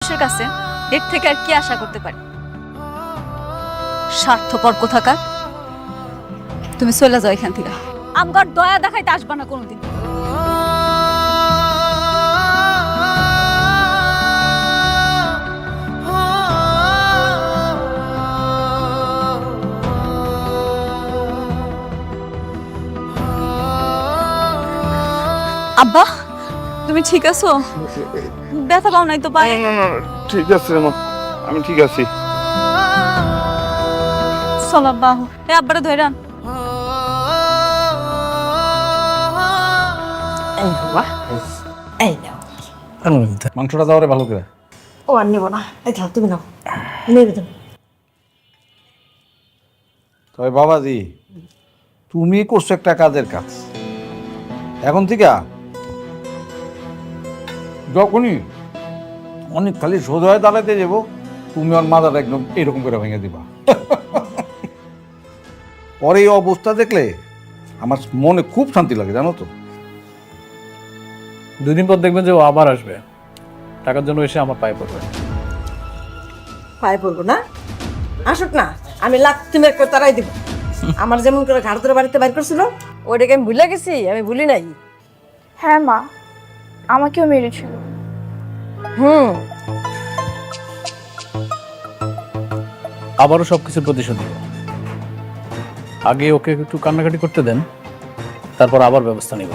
মানুষের কাছে এর থেকে আর কি আশা করতে পারি? স্বার্থপর কোথাকার। তুমি চলে যাও এখান থেকে, আমগর দয়া দেখাইতে আসবা না কোনোদিন। আব্বা, তুমি ঠিক আছো? ব্যথা পাও নাই তো পায়ে? ঠিক আছে মা, আমি ঠিক আছি। চল আব্বা, এ আব্বারে ধরে আন। এই বাবা, এই নাও। মাংসটা দাও রে ভালো করে। ও আর নেবো না, এই খাও তুমি নাও, নেবে তুমি। তবে বাবাজি, তুমি করছো একটা কাজের কাজ। এখন থেকে যখনই অনেক খালি সোজা হয়ে দাঁড়াতে যাবো, তুমি ওর মাথাটা একদম এরকম করে ভেঙে দিবা। পরে এই অবস্থা দেখলে আমার মনে খুব শান্তি লাগে, জানো তো। 2 দিন পর দেখবেন যে ও আবার আসবে, টাকার জন্য এসে আমার পায়ে পড়বে। পায়ে পড়বো না, আসুক না, আমি লাত্তি মেরে করে তারাই দিব। আমার যেমন করে ঘাড় ধরে বাড়িতে বাইর করছিল, ওইটাকে আমি ভুলে গেছি, আমি ভুলি নাই। হ্যাঁ মা, আমাকেও মেরেছিল। আবারও সবকিছুর প্রতিশোধ নেব। আগে ওকে একটু কান্নাকাটি করতে দেন, তারপর আবার ব্যবস্থা নেব।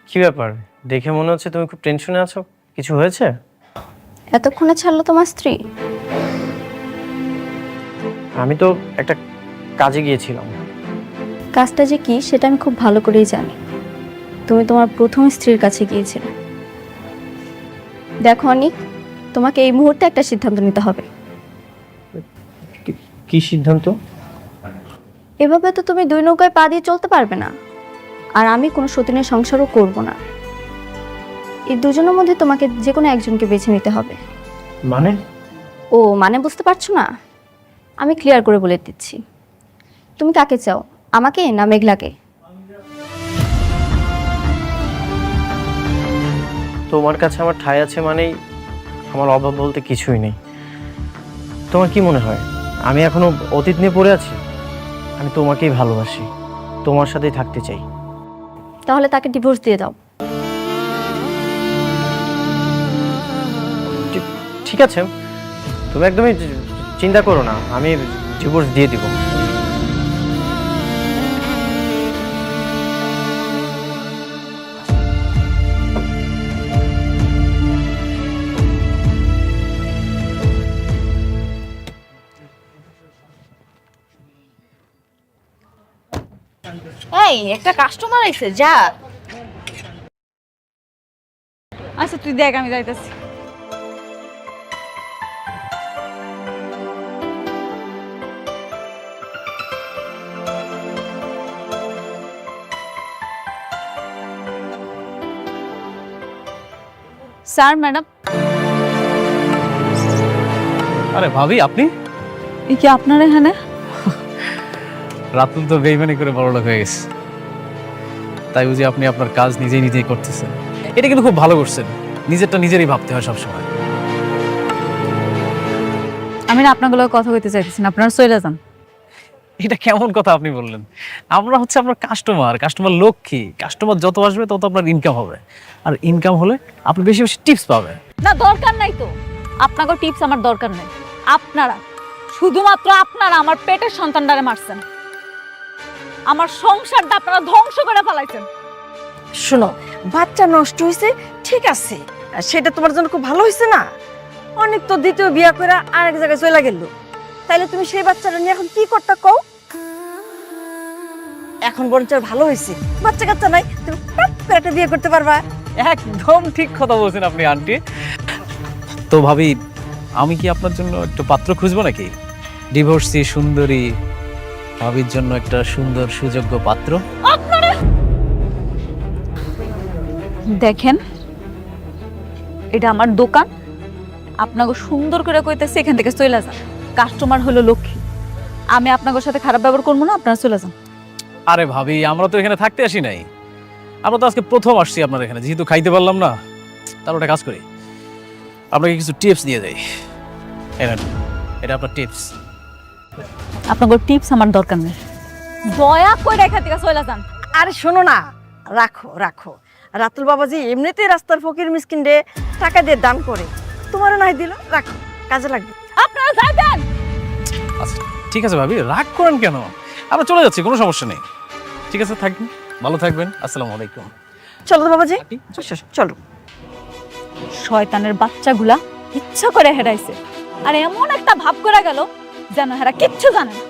কি ব্যাপার, দেখে মনে হচ্ছে তুমি খুব টেনশনে আছো। কিছু হয়েছে? এতক্ষণে ছাড়লো তোমার স্ত্রী? আমি তো একটা কাজে গিয়েছিলাম। কাজটা যে কি সেটা আমি খুব ভালো করেই জানি। তুমি তোমার প্রথম স্ত্রীর কাছে গিয়েছিলে। দেখো অনিক, তোমাকে এই মুহূর্তে একটা সিদ্ধান্ত নিতে হবে। কি সিদ্ধান্ত? এভাবে তো তুমি 2 নৌকায় পা দিয়ে চলতে পারবে না, আর আমি কোনো সতীনের সংসারও করব না। এই দুজনের মধ্যে তোমাকে যে কোনো একজনকে বেছে নিতে হবে। মানে? ও মানে বুঝতে পারছো না? আমি ক্লিয়ার করে বলে দিচ্ছি। তুমি কাকে চাও, আমাকে না মেঘলাকে? তোমার কাছে আমার ঠাঁই আছে মানেই আমার অভাব বলতে কিছুই নেই। তোমার কি মনে হয় আমি এখনো অতীত নিয়ে পড়ে আছি? আমি তোমাকেই ভালোবাসি, তোমার সাথেই থাকতে চাই। তাহলে তাকে ডিভোর্স দিয়ে দাও। ঠিক আছে, তুমি একদমই চিন্তা করো না, আমি ডিভোর্স দিয়ে দিব। এই একটা কাস্টমার আইছে, যা। আচ্ছা তুই দেখ, আমি যাইতেছি। Sir, madam. আরে ভাবি, আপনি? এই কি আপনার এখানে? রাতুল তো বেইমানি করে বড়লোক হয়ে গেছে, তাই বুঝি আপনি আপনার কাজ নিজেই নিজেই করতেছেন। এটা কিন্তু খুব ভালো করছেন, নিজেরটা নিজেরই ভাবতে হয় সবসময়। আমি না আপনাগুলো কথা কইতে চাইতেছি না, আপনারা চলে যান। এটা কেমন কথা আপনি বললেন? আমরা হচ্ছে আপনার কাস্টমার লক্ষ্মী। কাস্টমার যত আসবে তত আপনার ইনকাম হবে, আর ইনকাম হলে আপনি বেশি বেশি টিপস পাবেন। না, দরকার নাই তো, আপনাকে টিপস আমার দরকার নাই। আপনারা শুধুমাত্র আপনারা আমার পেটের সন্তানটারে মারছেন, আমার সংসারটা আপনারা ধ্বংস করে ফেলাইছেন। শোনো, বাচ্চা নষ্ট হয়েছে ঠিক আছে, আর সেটা তোমার জন্য খুব ভালো হয়েছে না? অনেক তো দ্বিতীয় বিয়ে করে আরেক জায়গায় চলে গেল, তাইলে তুমি সেই বাচ্চাটা নিয়ে এখন কি করতে কও? এখন বরঞ্চ ভালো হয়েছে, বাচ্চা কাচ্চা নাই, তুমি টপ করে একটা বিয়ে করতে পারবা। একদম ঠিক কথা বলছেন আপনি আন্টি। তো ভাবি, আমি কি আপনার জন্য একটা পাত্র খুঁজবো নাকি? ডিভোর্সি সুন্দরী ভাবির জন্য একটা সুন্দর সুযোগ্য পাত্র। দেখেন, এটা আমার দোকান, আপনাকে সুন্দর করে কইতেছি এখান থেকে চলে যান। কাস্টমার হলো লক্ষ্মী, আমি আপনাদের সাথে খারাপ ব্যবহার করবো না, আপনারা চলে যান। আরে ভাবি, আমরা তো এখানে থাকতে আসি নাই, আমরা তো আজকে প্রথম আসছি আপনার এখানে, যেহেতু খাইতে পারলাম না, তাহলে একটা কাজ করি, আপনাকে কিছু টিপস দিয়ে দেই। এটা আপনার টিপস। আপনাদের টিপস আমার দরকার নেই, দয়া করে এখান থেকে চলে যান। আরে শোনো না, রাখো রাখো। রাতুল বাবাজি এমনিতেই রাস্তার ফকির মিসকিন রে টাকা দিয়ে দান করে, তোমারও নাই দিল, রাখো, কাজে লাগবে। আপনারা যাবেন। আচ্ছা ঠিক আছে ভাবি, রাগ করেন কেন? আমরা চলে যাচ্ছি, কোনো সমস্যা নেই। ঠিক আছে, থাকবেন, ভালো থাকবেন। আসসালামু আলাইকুম। চলো তো বাবাজি, চলো। শয়তানের বাচ্চাগুলা ইচ্ছা করে হেরাইছে, আর এমন একটা ভাব করে গেল যেন হেরা কিচ্ছু জানে না।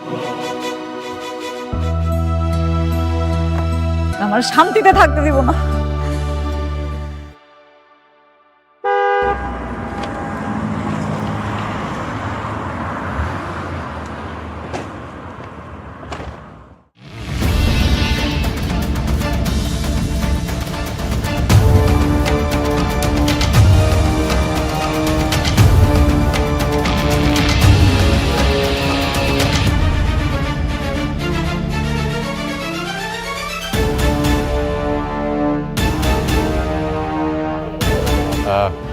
আমার শান্তিতে থাকতে দিব না।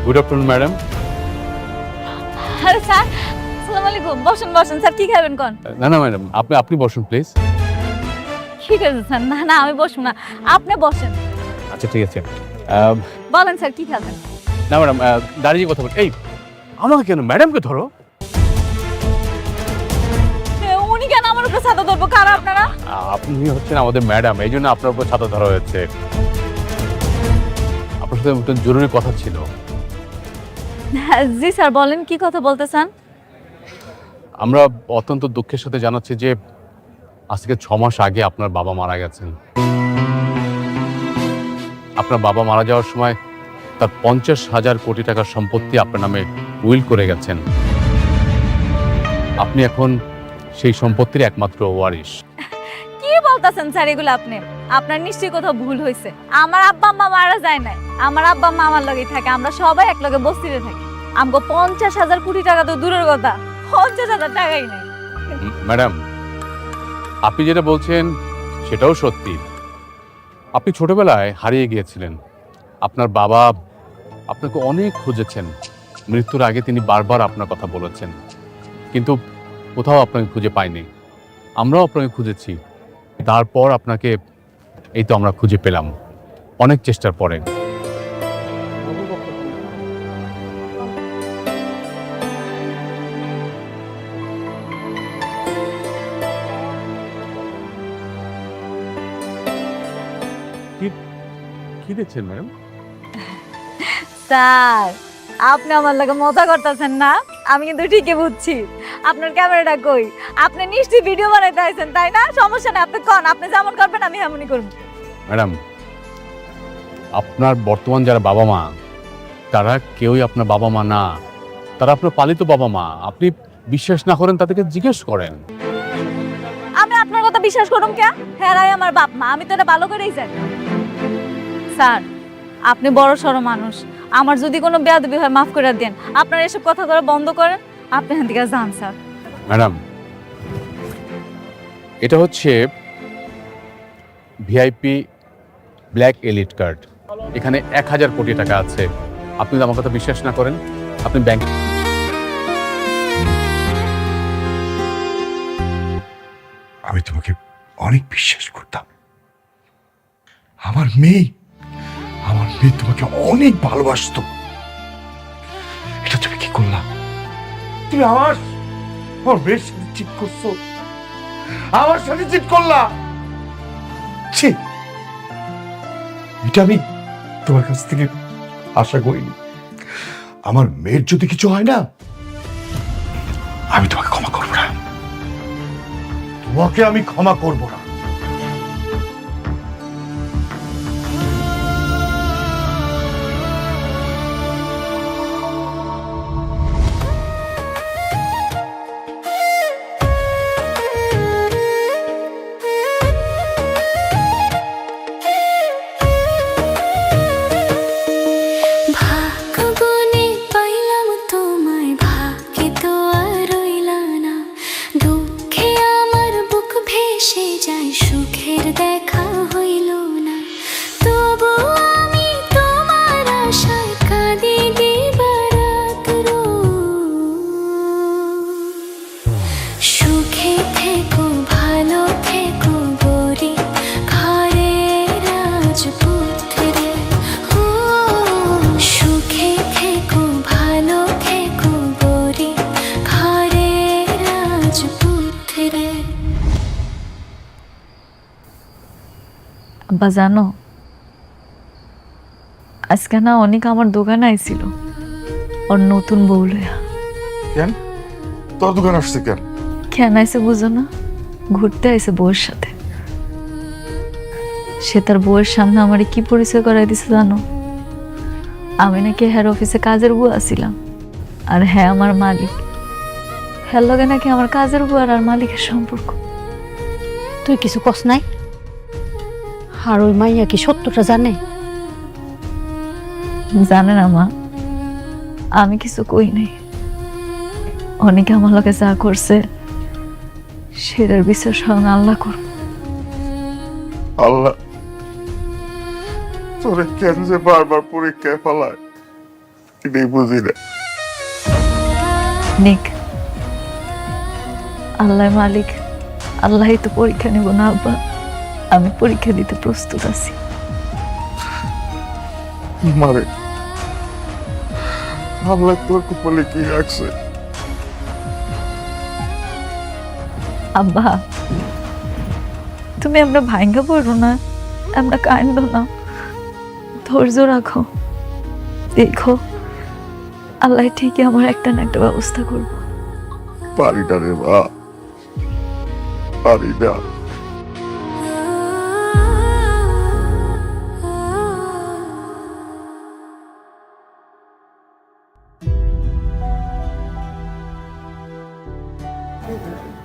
Good afternoon madam. আরে স্যার, আসসালামু আলাইকুম। বসেন বসেন স্যার, কি খাবেন কোন? না না ম্যাডাম, আপনি বসুন প্লিজ। ঠিক আছে স্যার, না না আমি বসবো না, আপনি বসেন। আচ্ছা ঠিক আছে। বলেন স্যার কি খাবেন? না ম্যাডাম, দাঁড়িয়ে কথা বল। এই আমাকে কেন, ম্যাডামকে ধরো। উনি কেন আমার উপর ছাতা ধরবো? কারা আপনারা? আপনি হচ্ছেন আমাদের ম্যাডাম, এই জন্য আপনার উপর ছাতা ধরা হয়েছে। আপনার সাথে একটা জরুরি কথা ছিল। জি স্যার বলেন, কি কথা বলতে চান? আমরা অত্যন্ত দুঃখের সাথে জানাচ্ছি যে আজকে 6 মাস আগে আপনার বাবা মারা গেছেন। আপনার বাবা মারা যাওয়ার সময় তার 50,000 কোটি টাকার সম্পত্তি আপনার নামে উইল করে গেছেন। আপনি এখন সেই সম্পত্তির একমাত্র ওয়ারিশ। কি বলতেছেন স্যার এগুলো আপনি? আপনার নিশ্চয়ই কোথাও ভুল হয়েছে। আমার আব্বা আম্মা মারা যায় নাই, আমার আব্বা আম্মা আমার লগেই থাকে, আমরা সবাই এক লগে বস্তিতে থাকি। আমগো 50,000 কোটি টাকা তো দূরের কথা, 50,000 টাকাই নাই। ম্যাডাম, আপনি যেটা বলছেন সেটাও সত্যি। আপনি ছোটবেলায় হারিয়ে গিয়েছিলেন। আপনার বাবা আপনাকে অনেক খুঁজেছেন, মৃত্যুর আগে তিনি বারবার আপনার কথা বলেছেন, কিন্তু কোথাও আপনাকে খুঁজে পাইনি। আমরাও আপনাকে খুঁজেছি, তারপর আপনাকে এই তো আমরা খুঁজে পেলাম অনেক চেষ্টার পরে। কি দেখছেন ম্যাডাম? স্যার আপনি আমার লাগে মজা করতেছেন না? আমি কিন্তু ঠিকই বুঝছি। আপনার ক্যামেরাটা কই? আপনি নিশ্চয়ই ভিডিও বানাইতে আইছেন তাই না? সমস্যা নেই, আপনি কোন, আপনি যেমন করবেন আমি এমনই করব। ম্যাডাম, আপনার বর্তমান যারা বাবা মা, তারা কেউই আপনার বাবা মা না, তারা আপনার পালিত বাবা মা। আপনি বিশ্বাস না করেন তাদেরকে জিজ্ঞেস করেন। আমি আপনার কথা বিশ্বাস করুম কে? হেরাই আমার বাপ মা, আমি তো এটা ভালো করেই জানি। স্যার আপনি বড় সড়ো মানুষ, আমার যদি কোনো বেয়াদবি হয় মাফ করে দেন। আপনারা এসব কথা ধরে বন্ধ করেন, আপনি এখান থেকে যান স্যার। ম্যাডাম, এটা হচ্ছে ভিআইপি ব্ল্যাক এলিট কার্ড। এখানে 1,000 কোটি টাকা আছে। আপনি যদি আমার কথা বিশ্বাস না করেন, আপনি ব্যাংক। আমি তোমাকে অনেক বিশ্বাস করতাম। আমার মেয়ে তোমাকে অনেক ভালোবাসতো। এটা তুমি কি করলা? তুমি আমার মেয়ের সাথে চিট করছো, আমার সাথে চিট করলা। ছি, এটা আমি তোমার কাছ থেকে আশা করিনি। আমার মেয়ের যদি কিছু হয় না, আমি তোমাকে ক্ষমা করবো না। তোমাকে আমি ক্ষমা করবো না। ভাগ্যগুণে পাইলাম তোমার আব্বা জানো, আজকে না অনেক আমার দোকানে আইছিল ওর নতুন বউ লইয়া। কেন তোর দোকান আসছে কেন? কেন আইসে বুঝো না? ঘুরতে আইসে বউয়ের সাথে। সে তার বউয়ের সামনে আমারে কি পরিচয় করাই দিছে জানো? আমি নাকি হেড অফিসে কাজের বুয়া ছিলাম, আর হ্যাঁ আমার মালিক। হ্যাঁ লগে নাকি আমার কাজের বুয়ার আর মালিকের সম্পর্ক। তুই কিছু কস নাই? আর ওই মাইয়া কি সত্যটা জানে? জানে না মা, আমি কিছু কই নাই। অনেকে আমার লগে যা করছে সেটার বিচার স্বয়ং আল্লাহ করব। আল্লাহ তোরে কেন যে বারবার পরীক্ষায় ফেলায় এটাই বুঝি না। নিক, আল্লাহ মালিক, আল্লাহই তো পরীক্ষা নিব না আব্বা। আমি পরীক্ষা দিতে প্রস্তুত আছি। মারে আল্লাহ তোর কপালে কি রাখছে? আব্বা, তুমি আমরা ভাঙ্গা পড়ো না, আমরা কান্দ না, ধৈর্য রাখো। দেখো আল্লাহ ঠিকই আমার একটা না একটা ব্যবস্থা করবো। পারি না রে মা, পারি না।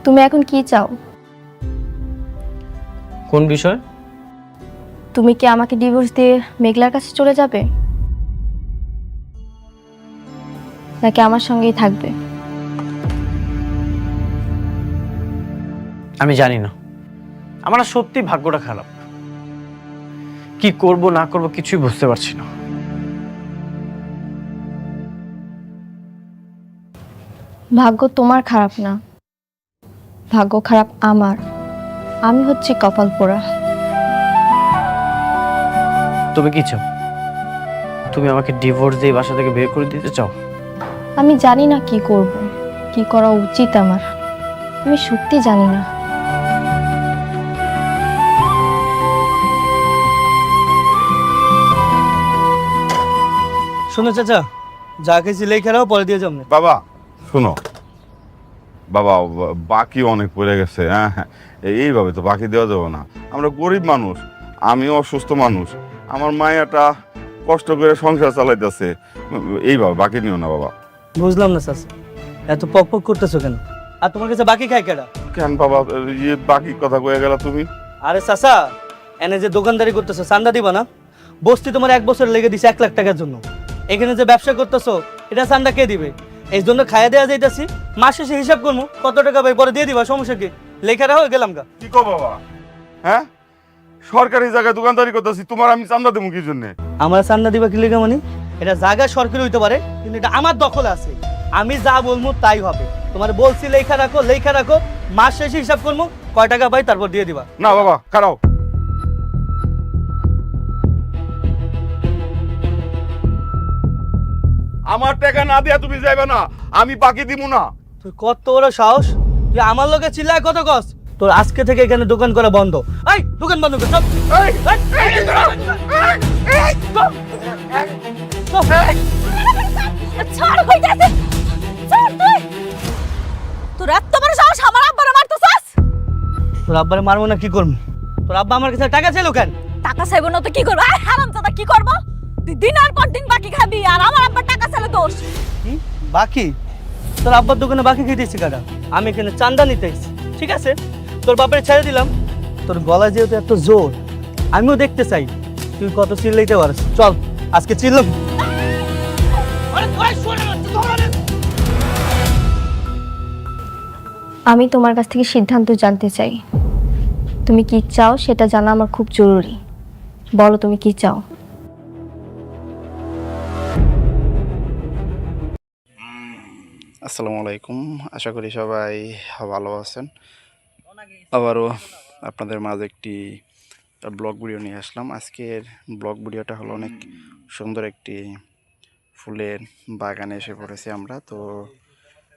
তুমি এখন কি চাও? কোন বিষয়? তুমি কি আমাকে ডিভোর্স দিয়ে মেঘলার কাছে চলে যাবে, নাকি আমার সঙ্গেই থাকবে? আমি জানি না, আমার না সত্যি ভাগ্যটা খারাপ। কি করব না করব কিছুই বুঝতে পারছি না। ভাগ্য তোমার খারাপ না, ভাগ্য খারাপ আমার। আমি হচ্ছি কপাল পোড়া। তুমি কি চাও? তুমি আমাকে ডিভোর্স দিয়ে বাসা থেকে বের করে দিতে চাও? আমি জানি না কি করব, কি করা উচিত আমার। আমি সত্যি জানি না। শোনো চাচা, যা খেয়েছি লেখা রাখো, পরে দিয়ে যাবো। বাবা শোনো, বাবা বাকি অনেক পড়ে গেছে। হ্যাঁ হ্যাঁ, এইভাবে তো বাকি দেওয়া যাবে না। আমরা গরিব মানুষ, আমিও অসুস্থ মানুষ, আমার মায়াটা কষ্ট করে সংসার চালাইতেছে। এইভাবে বাকি নিও না বাবা। বুঝলাম না চাচা, এত পক পক করতেছো কেন? আর তোমার কাছে বাকি খাই কেডা? কেন বাবা বাকি কথা কয়ে গেলা তুমি? আরে চাচা, এনে যে দোকানদারি করতেছো চান্দা দিবা না? বস্তি তোমার 1 বছর লেগে দিছে 1 লাখ টাকার জন্য। এখানে যে ব্যবসা করতেছো এটা চান্দা কে দিবে? এই জন্য খাইয়া দেওয়া যাইতেছি, মাস শেষে হিসাব করবো কত টাকা ভাই, পরে দিয়ে দিবা, সমস্যা কি? লেখা রাখো, গেলাম গা। কি কো বাবা? হ্যাঁ, সরকারি জায়গায় দোকানদারি করতেছি, তোমার আমি চান্দা দেবো কি জন্য? আমার চান্দা দিবা কি লেখা? মানে এটা জায়গা সরকারি হইতে পারে, কিন্তু এটা আমার দখলে আছে। আমি যা বলবো তাই হবে। তোমার বলছি লেখা রাখো, লেখা রাখো, মাস শেষে হিসাব করবো কয় টাকা পাই, তারপর দিয়ে দিবা। না বাবা খারাও, আমার টাকা না দিয়া তুমি যাইবে না, আমি বাকি দিব না। তুই কত বড় সাহস, তুই আমার লোকে চিল্লায় কত কস? তোর আজকে থেকে এখানে দোকান করা বন্ধ। এই দোকান বন্ধ কর, চল। এই, ছাড় কইতাছে, ছাড় তুই। তোর এত বড় সাহস আমার আব্বারে মারতেছস? তোর আব্বারে মারবো না কি করবো? তোর আব্বা আমার কাছে টাকা চাইলো কেন? টাকা চাইবো না তো কি করবো? আয় হারামজাদা, কি করবো? তুই দিনের পর দিন বাকি খাবি আর আমার আব্বার টাকা চাইলে দোষ। কি বাকি? তোর আব্বার দোকানে বাকি খেয়েছি কাটা? আমি এখানে চান্দা নিতে এসেছি, ঠিক আছে? তোর বাপের ছেড়ে দিলাম। তোর গলা যেহেতু এত জোর, আমিও দেখতে চাই তুই কত চিল্লাইতে পারিস। চল আজকে চিল্লাম। আমি তোমার কাছ থেকে সিদ্ধান্ত জানতে চাই। তুমি কি চাও সেটা জানা আমার খুব জরুরি। বলো তুমি কি চাও? আসসালামু আলাইকুম, আশা করি সবাই ভালো আছেন। আবারও আপনাদের মাঝে একটি ব্লগ ভিডিও নিয়ে আসলাম। আজকের ব্লগ ভিডিওটা হলো অনেক সুন্দর একটি ফুলের বাগানে এসে পড়েছি আমরা। তো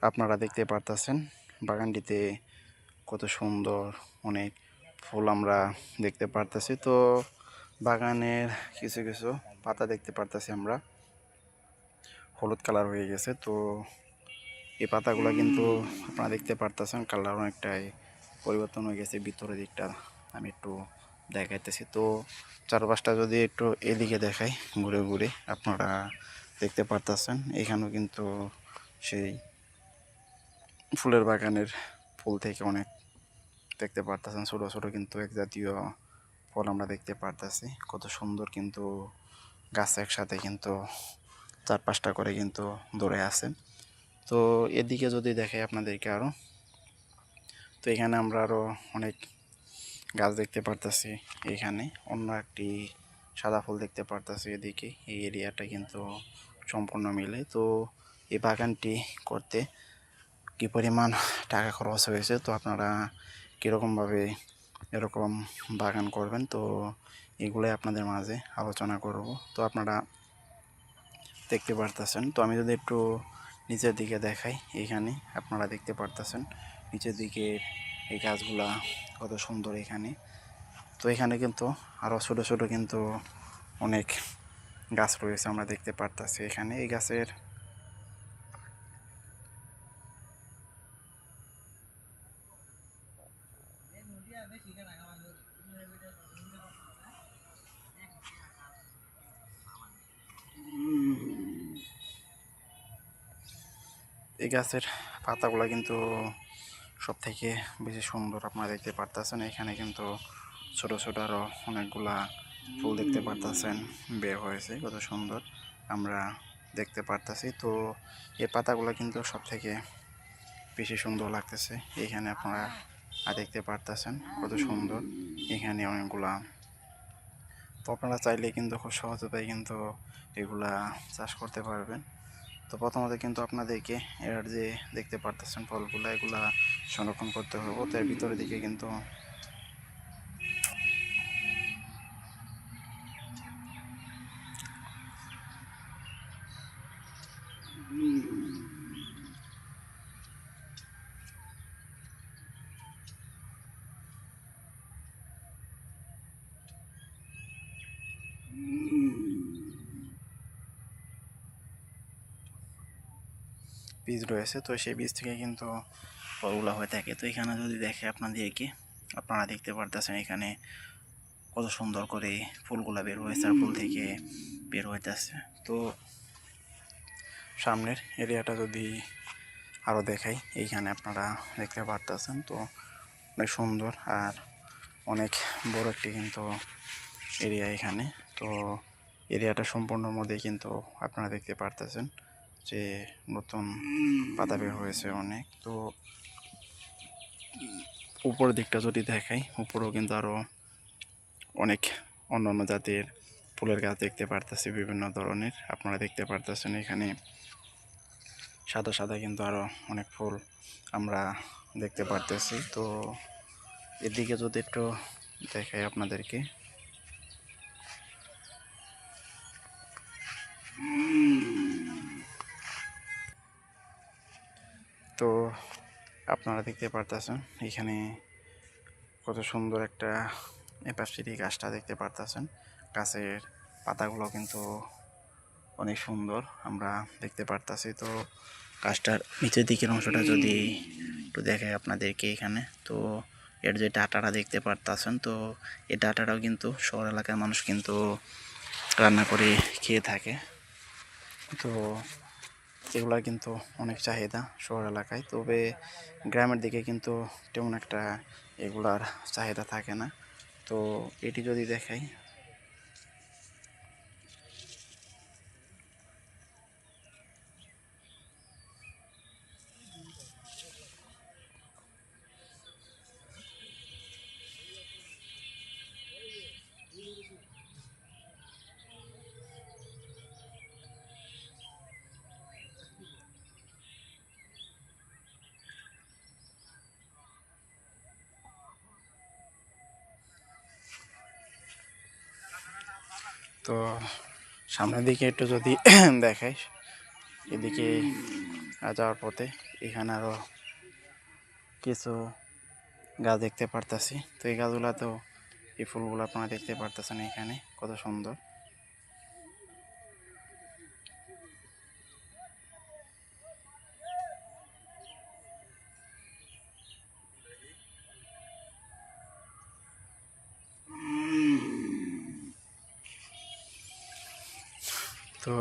আপনারা দেখতে পারতেছেন বাগানটিতে কত সুন্দর অনেক ফুল আমরা দেখতে পারতেছি। তো বাগানের কিছু কিছু পাতা দেখতে পারতেছি আমরা হলুদ কালার হয়ে গেছে। তো এই পাতাগুলো কিন্তু আপনারা দেখতে পারতেছেন কালার অনেকটাই পরিবর্তন হয়ে গেছে ভিতরের দিকটা। আমি একটু দেখাইতেছি। তো চারপাশটা যদি একটু এদিকে দেখাই ঘুরে ঘুরে আপনারা দেখতে পারতেছেন এখানেও কিন্তু সেই ফুলের বাগানের ফুল থেকে অনেক দেখতে পারতেছেন ছোটো ছোটো কিন্তু এক জাতীয় ফল আমরা দেখতে পারতেছি। কত সুন্দর কিন্তু গাছ একসাথে কিন্তু 4-5টা করে কিন্তু ধরে আছে। তো এদিকে যদি দেখাই আপনাদেরকে আরও, তো এখানে আমরা আরও অনেক গাছ দেখতে পারতেছি। এখানে অন্য একটি সাদা ফুল দেখতে পারতেছি। এদিকে এই এরিয়াটা কিন্তু সম্পূর্ণ মিলে। তো এই বাগানটি করতে কী পরিমাণ টাকা খরচ হয়েছে, তো আপনারা কীরকমভাবে এরকম বাগান করবেন, তো এগুলোই আপনাদের মাঝে আলোচনা করব। তো আপনারা দেখতে পারতেছেন। তো আমি যদি একটু নিচের দিকে দেখাই, এখানে আপনারা দেখতে পারতেছেন নিচের দিকে এই গাছগুলা কত সুন্দর এখানে। তো এখানে কিন্তু আরও ছোটো ছোটো কিন্তু অনেক গাছ রয়েছে আমরা দেখতে পারতেছি এখানে। এই গাছের পাতাগুলো কিন্তু সব থেকে বেশি সুন্দর আপনারা দেখতে পারতেছেন। এখানে কিন্তু ছোট ছোট আরও অনেকগুলা ফুল দেখতে পারতেছেন বের হয়েছে, কত সুন্দর আমরা দেখতে পারতেছি। তো এই পাতাগুলো কিন্তু সব থেকে বেশি সুন্দর লাগতেছে। এখানে আপনারা দেখতে পারতেছেন কত সুন্দর এখানে অনেকগুলা। তো আপনারা চাইলে কিন্তু খুব সহজ উপায়ে কিন্তু এগুলা চাষ করতে পারবেন। তো প্রথমত কিন্তু আপনাদেরকে এর যে দেখতে পারতেছেন ফলগুলো এগুলা সংরক্ষণ করতে হবে। তো এর ভিতরের দিকে কিন্তু বীজ রয়েছে। তো সেই বীজ থেকে কিন্তু ফলগুলো হয়ে থাকে। তো এখানে যদি দেখে আপনাদেরকে, আপনারা দেখতে পারতেছেন এখানে কত সুন্দর করে ফুলগুলা বের হয়েছে আর ফুল থেকে বের হইতেছে। তো সামনের এরিয়াটা যদি আরও দেখাই, এইখানে আপনারা দেখতে পারতেছেন তো অনেক সুন্দর আর অনেক বড় একটি কিন্তু এরিয়া এখানে। তো এরিয়াটা সম্পূর্ণ মধ্যে কিন্তু আপনারা দেখতে পারতেছেন যে নতুন পাতা বের হয়েছে অনেক। তো উপরের দিকটা যদি দেখাই, উপরেও কিন্তু আরও অনেক অন্যান্য জাতের ফুলের গাছ দেখতে পারতেছি বিভিন্ন ধরনের। আপনারা দেখতে পারতেছেন এখানে সাদা সাদা কিন্তু আরও অনেক ফুল আমরা দেখতে পারতেছি। তো এদিকে যদি একটু দেখাই আপনাদেরকে, তো আপনারা দেখতে পারতেছেন এখানে কত সুন্দর একটা অ্যাপাসিডি গাছটা দেখতে পারতেছেন। গাছের পাতাগুলো কিন্তু অনেক সুন্দর আমরা দেখতে পারতেছি। তো গাছটার নিচের দিকের অংশটা যদি একটু দেখাই আপনাদেরকে এখানে, তো এর যে ডাঁটাটা দেখতে পারতেছেন, তো এই ডাঁটাটাও কিন্তু শহর এলাকার মানুষ কিন্তু রান্না করে খেয়ে থাকে। তো এগুলা কিন্তু অনেক চাহিদা শহর এলাকায়, তবে গ্রামের দিকে কিন্তু তেমন একটা এগুলার চাহিদা থাকে না। তো এটি যদি দেখাই, তো সামনের দিকে একটু যদি দেখাই, এদিকে যাওয়ার পথে এখানে আরও কিছু গাছ দেখতে পারতেছি। তো এই গাছগুলো তো এই ফুলগুলো আপনারা দেখতে পারতেছেন এখানে কত সুন্দর। তো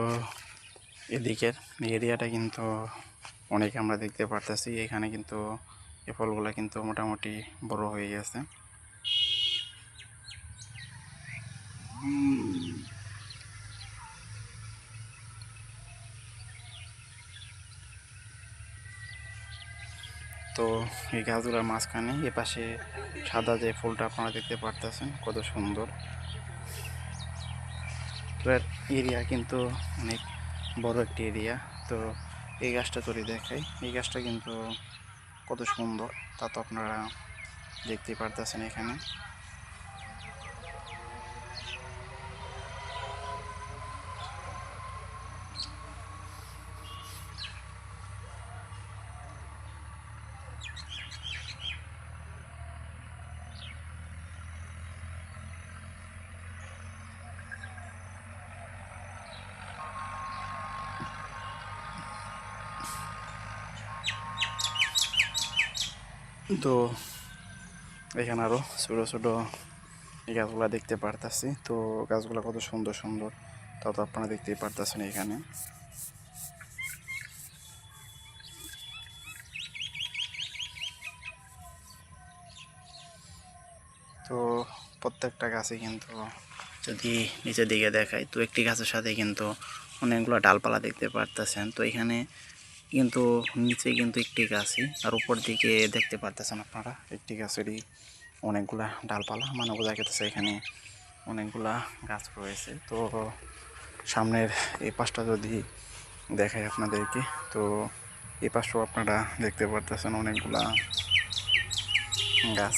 এদিকের এরিয়াটা কিন্তু অনেক আমরা দেখতে পারতেছি। এখানে কিন্তু এই ফলগুলো কিন্তু মোটামুটি বড় হয়ে গেছে। তো এই গাছগুলোর মাঝখানে এ পাশে সাদা যে ফুলটা আপনারা দেখতে পারতেছেন কত সুন্দর। এরিয়া কিন্তু অনেক বড় একটি এরিয়া। তো এই গাছটা যদি দেখাই, এই গাছটা কিন্তু কত সুন্দর তা তো আপনারা দেখতে পারতেছেন এখানে। তো এখানে আরো ছোট ছোট এই গাছগুলা দেখতে পারতাছি। তো গাছগুলা কত সুন্দর সুন্দর তা তো আপনারা দেখতেই পারতেছেন এখানে। তো প্রত্যেকটা গাছে কিন্তু যদি নিচের দিকে দেখাই, তো একটি গাছের সাথে কিন্তু অনেকগুলো ডালপালা দেখতে পারতেছেন। তো এখানে কিন্তু নিচে কিন্তু একটি গাছই, আর উপর দিকে দেখতে পারতেছেন আপনারা একটি গাছেরই অনেকগুলা ডালপালা, মানে বোঝা গেছে এখানে অনেকগুলা গাছ রয়েছে। তো সামনের এই পাশটা যদি দেখাই আপনাদেরকে, তো এই পাশটাও আপনারা দেখতে পারতেছেন অনেকগুলা গাছ।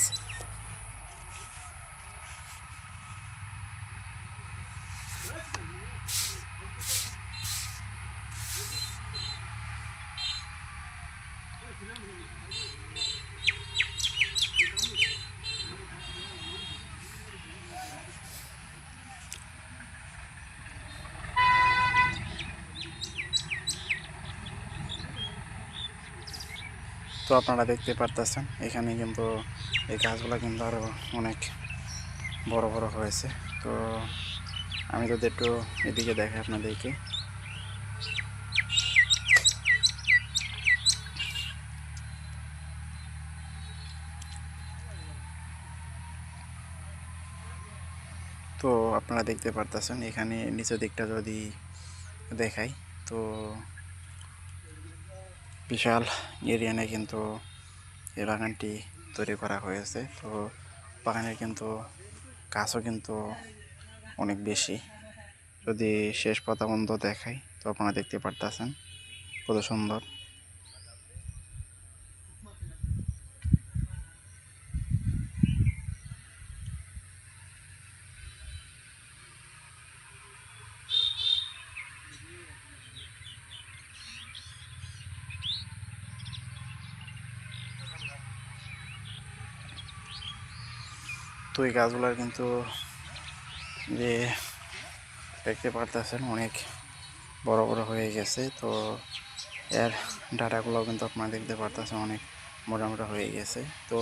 তো আপনারা দেখতে পারতেছেন এখানে কিন্তু এই গাছগুলো কিন্তু আরও অনেক বড় বড় হয়েছে। তো আমি যদি একটু এদিকে দেখাই আপনাদেরকে, তো আপনারা দেখতে পারতেছেন এখানে নিচের দিকটা যদি দেখাই, তো বিশাল এরিয়া নিয়ে কিন্তু এই বাগানটি তৈরি করা হয়েছে। তো বাগানের কিন্তু গাছও কিন্তু অনেক বেশি। যদি শেষ পাতা বন্ধ দেখাই, তো আপনারা দেখতে পারতেছেন কত সুন্দর। তো এই গাছগুলার কিন্তু যে দেখতে পারতেছেন অনেক বড় বড় হয়ে গেছে। তো এর ডাটাগুলো কিন্তু আপনারা দেখতে পারতেছেন অনেক মোটামোটা হয়ে গেছে। তো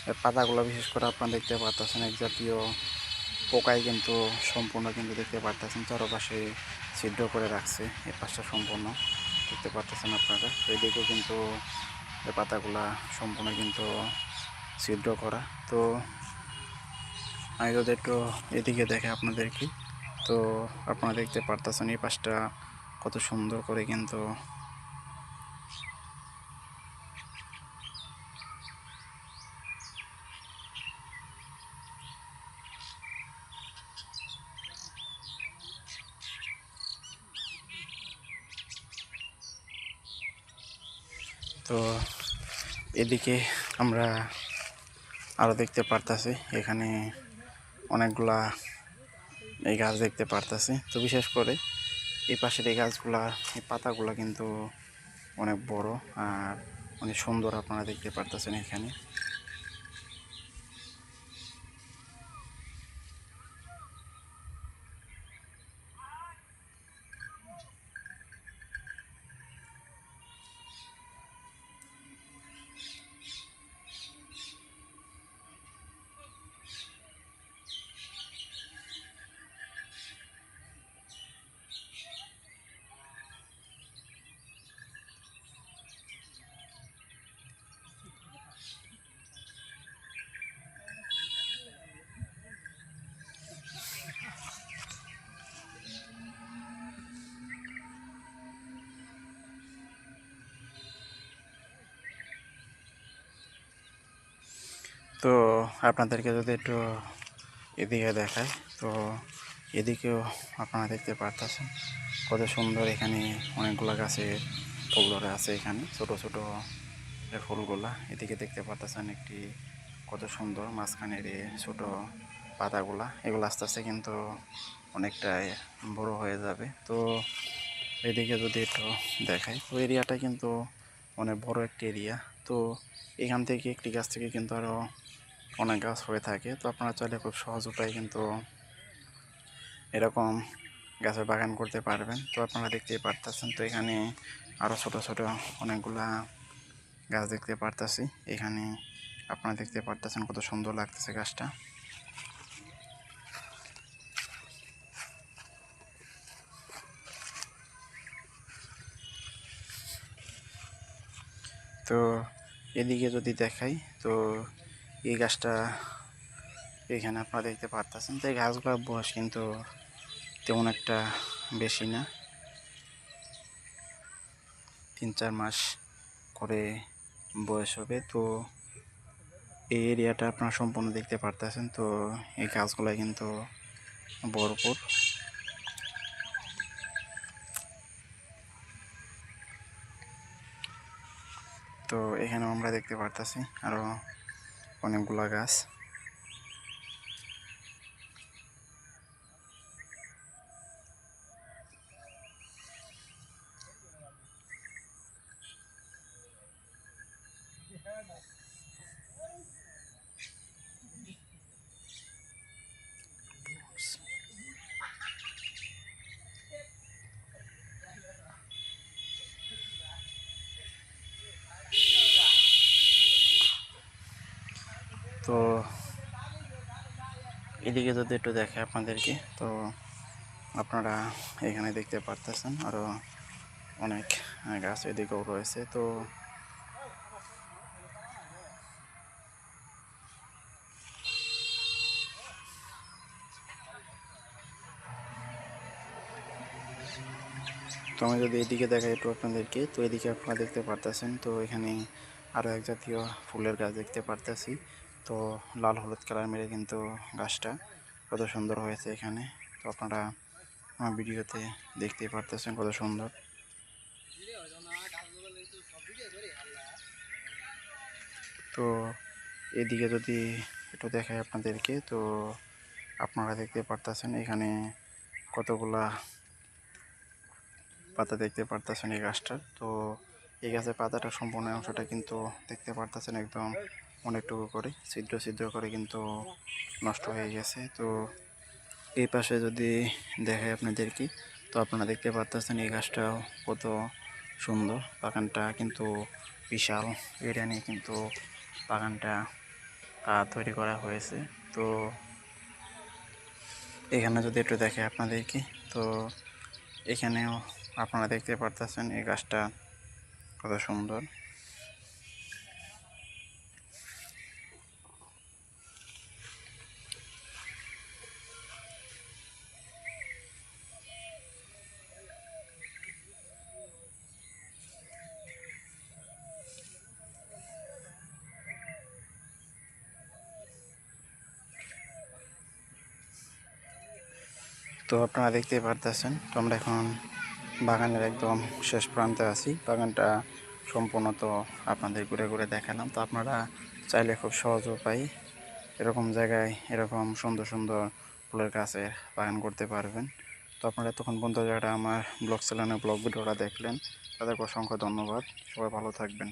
এর পাতাগুলো বিশেষ করে আপনারা দেখতে পারতেছেন এক জাতীয় পোকায় কিন্তু সম্পূর্ণ কিন্তু দেখতে পারতেছেন চারপাশে ছিদ্র করে রাখছে। এই পাশটা সম্পূর্ণ দেখতে পারতেছেন আপনারা। এদিকেও কিন্তু এই পাতাগুলা সম্পূর্ণ কিন্তু ছিদ্র করা। তো আমি যদি একটু এদিকে দেখে আপনাদেরকে, তো আপনারা দেখতে পারতেছেন এই পাশটা কত সুন্দর করে কিন্তু তো এদিকে আমরা আরও দেখতে পারতেছি এখানে অনেকগুলা এই গাছ দেখতে পারতেছি। তো বিশেষ করে এই পাশের এই গাছগুলা, এই পাতাগুলা কিন্তু অনেক বড় আর অনেক সুন্দর আপনারা দেখতে পারতেছেন এখানে। তো আপনাদেরকে যদি একটু এদিকে দেখায়, তো এদিকেও আপনারা দেখতে পারতেছেন কত সুন্দর। এখানে অনেকগুলো গাছে ফুল ধরে আছে, এখানে ছোট ছোট এই ফুলগুলা এদিকে দেখতে পারতেছেন একটি কত সুন্দর। মাঝখানের এই ছোট পাতাগুলা এগুলো আস্তে আস্তে কিন্তু অনেকটাই বড় হয়ে যাবে। তো এদিকে যদি একটু দেখাই, তো এরিয়াটা কিন্তু অনেক বড় একটি এরিয়া। তো এখান থেকে একটি গাছ থেকে কিন্তু আরও অনেক গাছ হয়ে থাকে। তো আপনারা চাইলে খুব সহজ উপায়ে কিন্তু এরকম গাছের বাগান করতে পারবেন। তো আপনারা দেখতেই পারতেছেন, তো এখানে আরও ছোট ছোট অনেকগুলা গাছ দেখতে পারতেছি। এখানে আপনারা দেখতে পারতেছেন কত সুন্দর লাগতেছে গাছটা। তো এদিকে যদি দেখাই, তো এই গাছটা এখানে আপনারা দেখতে পারতেছেন। তো এই গাছগুলোর বয়স কিন্তু তেমন একটা বেশি না, 3-4 মাস করে বয়স হবে। তো এই এরিয়াটা আপনারা সম্পূর্ণ দেখতে পারতেছেন। তো এই গাছগুলো কিন্তু ভরপুর। তো এখানেও আমরা দেখতে পারতেছি আরো অনেকগুলা গাছ। তো এদিকে যদি একটু দেখে আপনাদেরকে, তো আপনারা এখানে দেখতে পারতেছেন আরো অনেক গাছ এদিকেও রয়েছে। তো আমি যদি এদিকে দেখাই একটু আপনাদেরকে, তো এদিকে আপনারা দেখতে পারতেছেন, তো এখানে আরও এক জাতীয় ফুলের গাছ দেখতে পারতেছি। তো লাল হলুদ কালার মেরে কিন্তু গাছটা কত সুন্দর হয়েছে এখানে। তো আপনারা আমার ভিডিওতে দেখতেই পারতেছেন কত সুন্দর। তো এদিকে যদি একটু দেখাই আপনাদেরকে, তো আপনারা দেখতে পারতেছেন এখানে কতগুলা পাতা দেখতে পারতেছেন এই গাছটার। তো এই গাছের পাতাটা সম্পূর্ণ অংশটা কিন্তু দেখতে পারতেছেন একদম অনেকটুকু করে ছিদ্র ছিদ্র করে কিন্তু নষ্ট হয়ে গেছে। তো এই পাশে যদি দেখাই আপনাদেরকে, তো আপনারা দেখতে পারতেছেন এই গাছটাও কত সুন্দর। বাগানটা কিন্তু বিশাল এরিয়া নিয়ে কিন্তু বাগানটা তৈরি করা হয়েছে। তো এখানে যদি একটু দেখে আপনাদেরকে, তো এখানেও আপনারা দেখতে পারতেছেন এই গাছটা কত সুন্দর। তো আপনারা দেখতে পারতেছেন, তো আমরা এখন বাগানের একদম শেষ প্রান্তে আছি। বাগানটা সম্পূর্ণ তো আপনাদের ঘুরে ঘুরে দেখালাম। তো আপনারা চাইলে খুব সহজ উপায় এরকম জায়গায় এরকম সুন্দর সুন্দর ফুলের গাছের বাগান করতে পারবেন। তো আপনারা এতক্ষণ পর্যন্ত যারা আমার ব্লগ চ্যানেলে ব্লগ ভিডিওটা দেখলেন, তাদেরকে অসংখ্য ধন্যবাদ। সবাই ভালো থাকবেন।